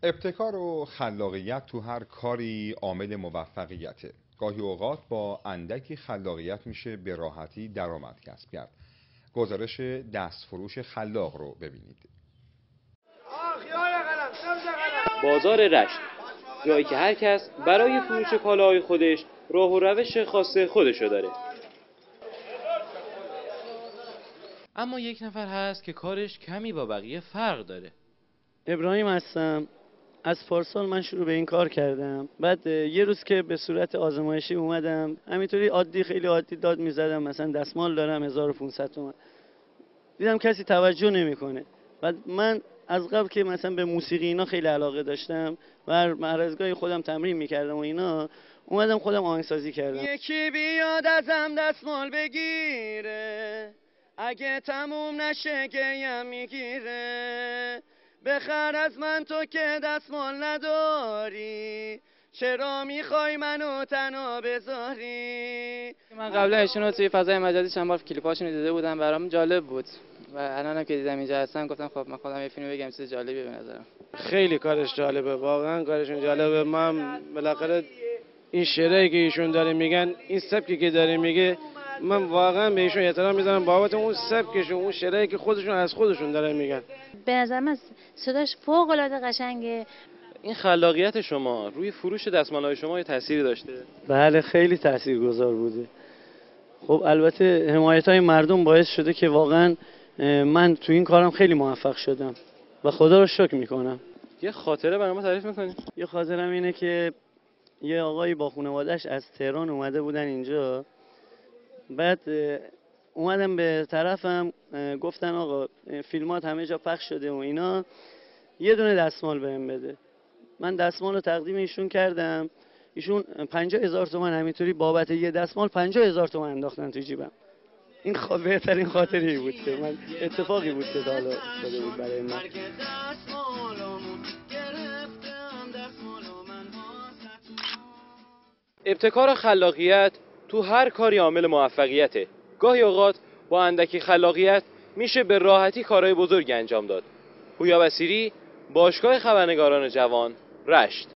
ابتکار و خلاقیت تو هر کاری عامل موفقیته. گاهی اوقات با اندکی خلاقیت میشه به راحتی درآمد کسب کرد. گزارش دستفروش خلاق رو ببینید. بازار رشت، جایی که هر کس برای فروش کالاهای خودش راه و روش خاص خودشو داره. اما یک نفر هست که کارش کمی با بقیه فرق داره. ابراهیم هستم. از پارسال من شروع به این کار کردم. بعد یه روز که به صورت آزمایشی اومدم، همینطوری عادی، خیلی عادی داد میزدم، مثلا دستمال دارم 1500 تومان. دیدم کسی توجه نمیکنه. بعد من از قبل که مثلا به موسیقی اینا خیلی علاقه داشتم و هر از گاهی خودم تمرین میکردم و اینا، اومدم خودم آهنگسازی کردم. یکی بیاد ازم دستمال بگیره، اگه تموم نشه گیم میگیره، بخر از من تو که دستمال نداری، چرا میخوای منو تنها بذاری. من قبلا ایشونو توی فضای مجازی چند بار کلیپاشونو دیده بودم، برام جالب بود و الانم که دیدم اینجا هستم گفتم خب من خودم یه فیلم بگم، چیز جالبی به نظرم. خیلی کارش جالبه، واقعا کارشون جالبه. من بالاخره این شعری که ایشون داره میگن، این سبکی که داره میگه، من واقعا به ایشون احترام میذارم بابت اون سبکشون، اون شعری که خودشون از خودشون داره میگن. به نظر من صداش فوق العاده قشنگه. این خلاقیت شما روی فروش دستمال‌های شما یه تأثیری داشته؟ بله، خیلی تاثیرگذار بوده. خب البته حمایت‌های مردم باعث شده که واقعا من تو این کارم خیلی موفق شدم و خدا رو شکر میکنم. یه خاطره برای ما تعریف می‌کنی؟ یه خاطرم اینه که یه آقایی با خانواده‌اش از تهران اومده بودن اینجا. بعد اومدم به طرفم، گفتن آقا فیلمات همه جا پخش شده و اینا، یه دونه دستمال بهم بده. من دستمال رو تقدیم ایشون کردم. ایشون 50,000 تومان همینطوری بابت یه دستمال 50,000 تومان انداختن تو جیبم. این بهترین خاطری بود که من، اتفاقی بود که حالا شده بود برای من. ابتکار و خلاقیت تو هر کاری عامل موفقیته. گاهی اوقات با اندکی خلاقیت میشه به راحتی کارهای بزرگ انجام داد. پویا بصیری، باشگاه خبرنگاران جوان، رشت.